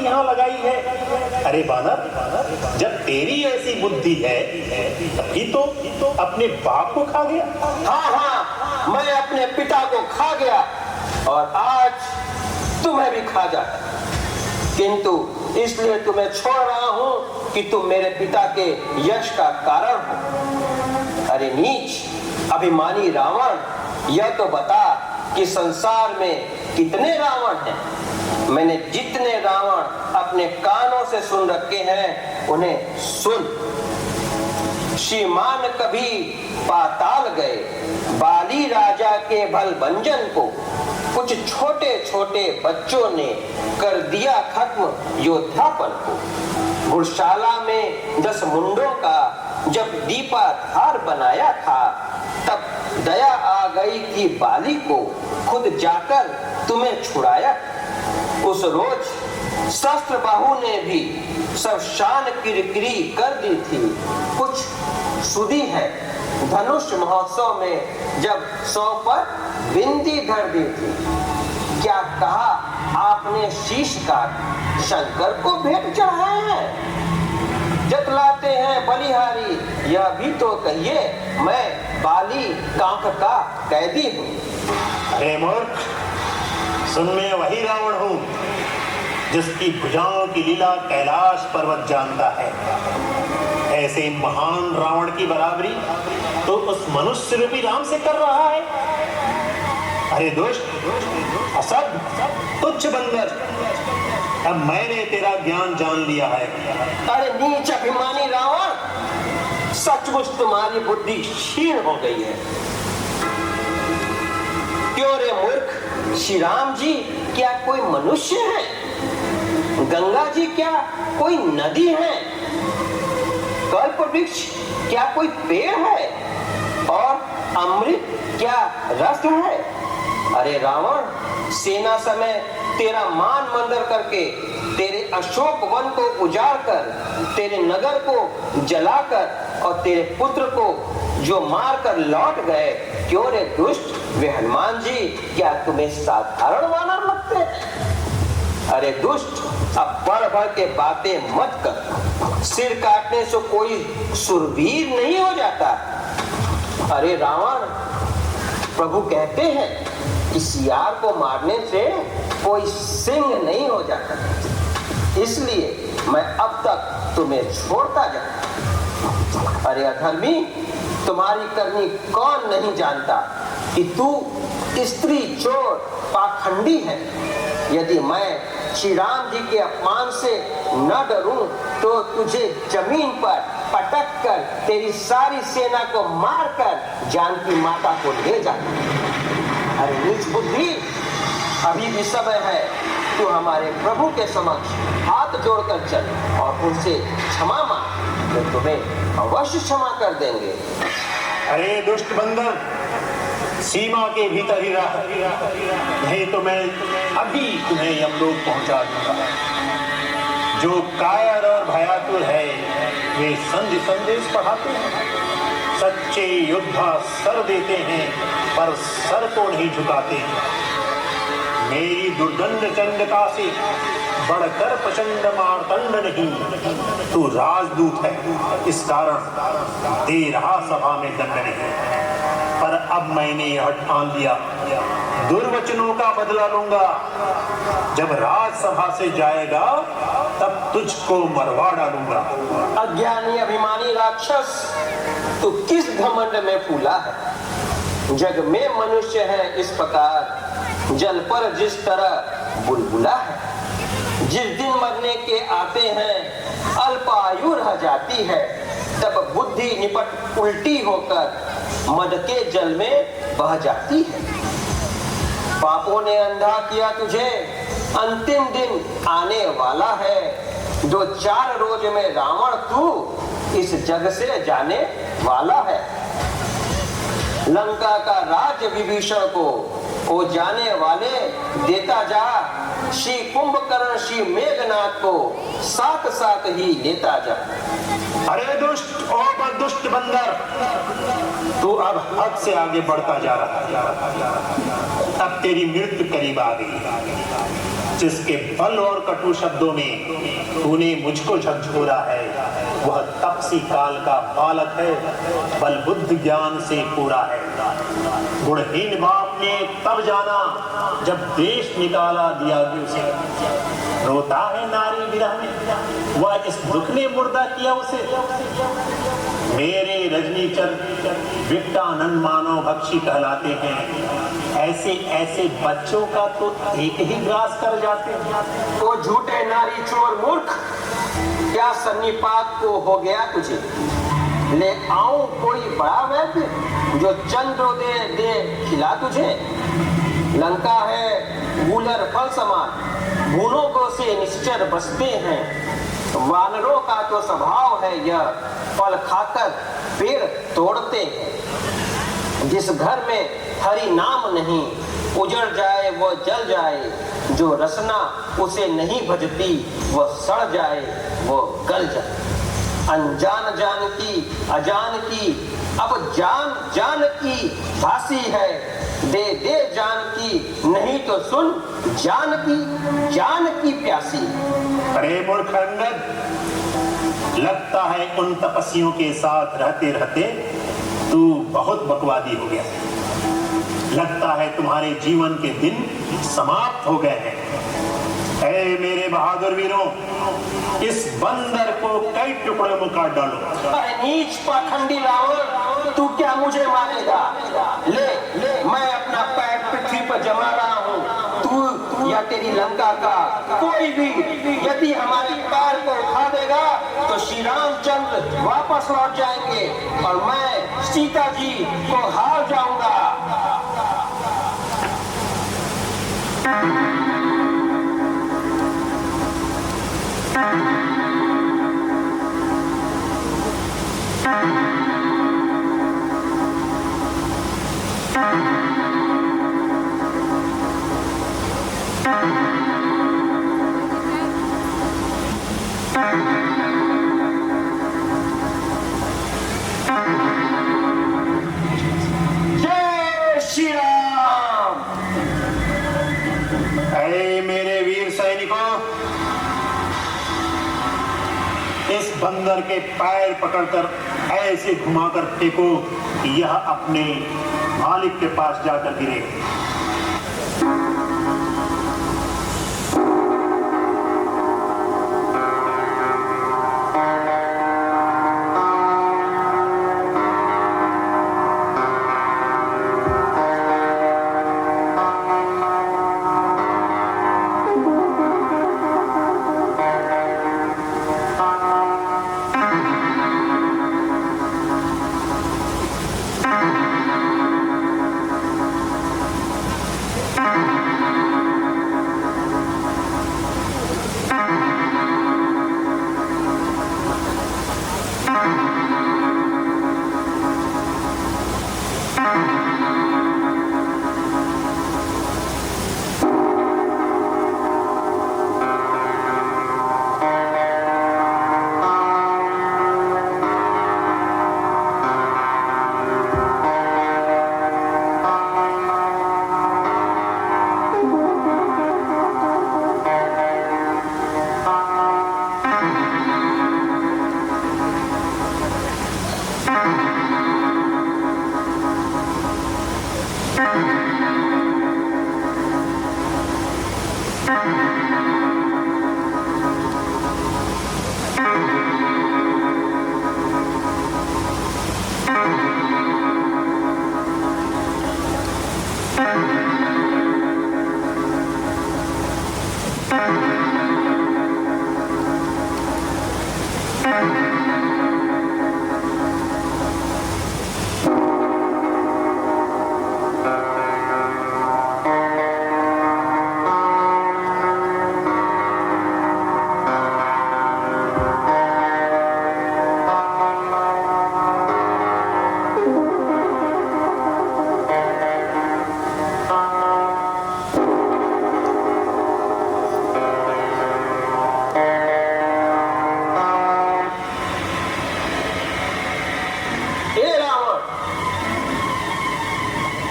यहाँ लगाई है? अरे बानर, जब तेरी ऐसी बुद्धि है तभी तो अपने बाप को खा गया। हाँ, मैं अपने पिता को खा गया और आज तुम्हें भी खा जाता, किंतु इसलिए तुम्हें छोड़ रहा हूं कि तुम मेरे पिता के यश का कारण हो। अरे नीच अभिमानी रावण, यह तो बता कि संसार में कितने रावण हैं? मैंने जितने रावण अपने कानों से सुन रखे हैं उन्हें सुन। श्रीमान कभी पाताल गए, बाली राजा के भल भंजन को कुछ छोटे छोटे बच्चों ने कर दिया खत्म योद्धापन को। घुड़शाला में 10 मुंडों का जब दीपाधार बनाया था, तब दया आ गई थी बाली को, खुद जाकर तुम्हें छुड़ाया। उस रोज शस्त्र बाहु ने भी सब शान किरकिरी कर दी थी। कुछ सुधी है धनुष महोत्सव में जब 100 पर बिंदी धर दी थी। क्या कहा आपने शीश का शंकर को भेंट चढ़ाया है? जतलाते हैं बलिहारी, यह भी तो कहिए मैं बाली कांख का कैदी हूँ। अरे मूर्ख, सुन, मैं वही रावण हूँ जिसकी भुजाओं की लीला कैलाश पर्वत जानता है। ऐसे महान रावण की बराबरी तो उस मनुष्य रूपी राम से कर रहा है। अरे दुष्ट, असद, तुच्छ बंदर, अब मैंने तेरा ज्ञान जान लिया है। अरे नीच अभिमानी रावण, सचमुच तुम्हारी बुद्धि क्षीण हो गई है। क्यों रे मूर्ख, श्री राम जी क्या कोई मनुष्य है? गंगा जी क्या कोई नदी है? कल्प वृक्ष क्या कोई पेड़ है? और अमृत क्या रस है? अरे रावण, सेना समेत तेरा मान मंदिर करके, तेरे अशोक वन को उजाड़ कर, तेरे नगर को जलाकर और तेरे पुत्र को जो मार कर लौट गए, क्यों रे दुष्ट, वे हनुमान जी क्या तुम्हें साधारण वानर लगते हैं? अरे दुष्ट, अब बढ़ बढ़ के बातें मत कर। सिर काटने से कोई सुरवीर नहीं हो जाता। अरे रावण, प्रभु कहते हैं कि सियार को मारने से कोई सिंह नहीं हो जाता, इसलिए मैं अब तक तुम्हें छोड़ता जाता। अरे अधर्मी, तुम्हारी करनी कौन नहीं जानता कि तू स्त्री, चोर, पाखंडी है। यदि मैं श्री राम जी के अपमान से न डरूं तो तुझे जमीन पर पटक कर तेरी सारी सेना को मारकर जानकी माता को ले जा। अरे नीच बुद्धि, अभी भी समय है, तू हमारे प्रभु के समक्ष हाथ जोड़कर चल और उनसे क्षमा मांग, तो तुम्हें अवश्य क्षमा कर देंगे। अरे दुष्ट बंदर, सीमा के भीतर ही रह, नहीं तो मैं अभी तुम्हें यमलोक पहुंचा दूंगा। जो कायर और भयातुर है वे संधि संदेश पढ़ाते हैं। सच्चे योद्धा सर देते हैं पर सर को नहीं झुकाते हैं। मेरी दुर्दंड चंडका से बढ़कर प्रचंड मार्तंड नहीं, तू राजदूत है, इस कारण दे रहा सभा में दंड नहीं। पर अब मैंने यह ठान लिया, दुर्वचनों का बदला लूंगा। जब राजसभा से जाएगा तब तुझको मरवा डालूंगा। अज्ञानी अभिमानी राक्षस, तू किस घमंड में फूला है? जग में मनुष्य है इस प्रकार, जल पर जिस तरह बुलबुला है। जिस दिन मरने के आते हैं अल्पायु रह जाती है, तब बुद्धि निपट उल्टी होकर मद के जल में बह जाती है। पापों ने अंधा किया तुझे, अंतिम दिन आने वाला है। 2-4 रोज में रावण तू इस जग से जाने वाला है। लंका का राज्य विभीषण को ओ जाने वाले देता जा, श्री कुंभकर्ण श्री मेघनाथ को साथ साथ ही लेता जा। अरे दुष्ट और दुष्ट बंदर, तू अब हद से आगे बढ़ता जा रहा है। अब तेरी मृत्यु करीब आ गई। जिसके बल और कटु शब्दों में तूने मुझको झकझोरा है, वह तपसी काल का बालक है, बल बुद्धि ज्ञान से पूरा है। गुणहीन बाप ने तब जाना जब देश निकाला दिया उसे। रोता है नारी विरह में, वह इस दुख ने मुर्दा किया उसे। मेरे रजनीचर विट्टानंद मानव भक्षी कहलाते हैं, ऐसे ऐसे बच्चों का तो एक ही ग्रास कर जाते हैं। तो झूठे नारी चोर मूर्ख, क्या सन्निपात को हो गया तुझे? ले आऊं कोई बड़ा वैद्य जो चंद्रोदय दे खिला तुझे? लंका है गूलर फल समान, भूनों से निश्चर बसते हैं। वानरों का तो स्वभाव है यह, फल खाकर पेड़ तोड़ते हैं। जिस घर में हरि नाम नहीं, उजड़ जाए वो जल जाए। जो रसना उसे नहीं भजती, वह सड़ जाए वो गल जाए। अनजान जान की अजान की, अब जान जान की भासी है। दे दे जान की, नहीं तो सुन जान की प्यासी। अरे मूर्ख अंगद, लगता है उन तपस्वियों के साथ रहते रहते तू बहुत बकवादी हो गया। लगता है तुम्हारे जीवन के दिन समाप्त हो गए हैं। ऐ मेरे बहादुर वीरों, इस बंदर को कई टुकड़ों में काट डालो। अरे नीच पाखंडी रावण, तू क्या मुझे मारेगा? ले मैं अपना पैर पृथ्वी पर जमा रहा हूँ। तू या तेरी लंका का कोई भी यदि हमारे पैर को उठा देगा तो श्री रामचंद्र वापस लौट जाएंगे और मैं सीता जी को हार जाऊंगा। जय श्री राम। ऐ मेरे वीर सैनिकों, इस बंदर के पैर पकड़कर ऐसे घुमाकर फेंको कि यह अपने मालिक के पास जाकर गिरे।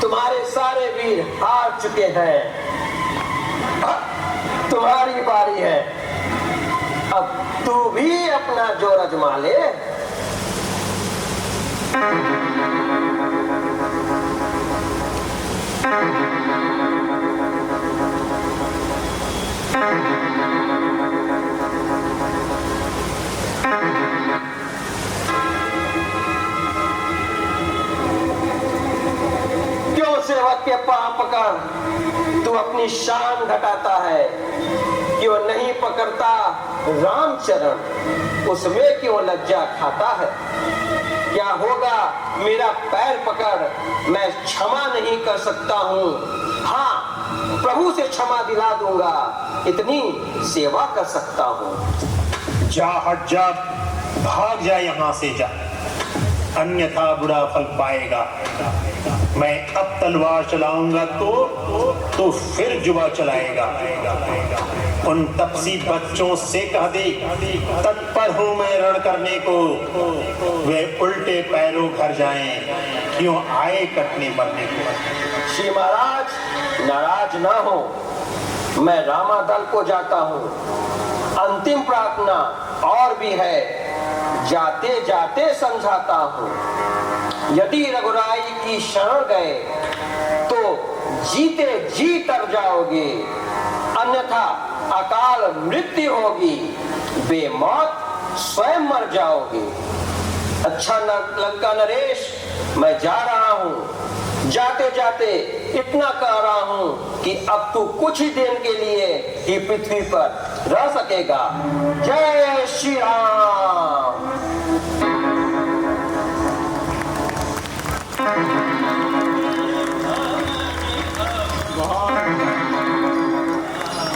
तुम्हारे सारे वीर हार चुके हैं। अपना जोर अजमा ले। क्यों सेवक के पांव पकड़ तू अपनी शान घटाता है? क्यों नहीं पकड़ता रामचरण, उसमें क्यों लज्जा खाता है? क्या होगा मेरा पैर पकड़ मैं क्षमा नहीं कर सकता हूँ? हाँ, प्रभु से क्षमा दिला दूंगा, इतनी सेवा कर सकता हूँ। जा, हट जा, भाग जा यहाँ से जा, अन्यथा बुरा फल पाएगा। मैं अब तलवार चलाऊंगा तो फिर जुबा चलाएगा। उन तपसी बच्चों से कह दे तत्पर हूं मैं रण करने को, वे उल्टे पैरों घर जाएं, क्यों आए कटने मरने को। श्री महाराज नाराज ना हो, मैं रामादल को जाता हूँ। अंतिम प्रार्थना और भी है, जाते जाते समझाता हूँ। यदि रघुराई की शरण गए तो जीते जी तर जाओगे, अन्यथा अकाल मृत्यु होगी, बेमौत स्वयं मर जाओगे। अच्छा लंका नरेश, मैं जा रहा हूँ। जाते जाते इतना कह रहा हूँ कि अब तू कुछ ही दिन के लिए ही पृथ्वी पर रह सकेगा। जय श्री राम।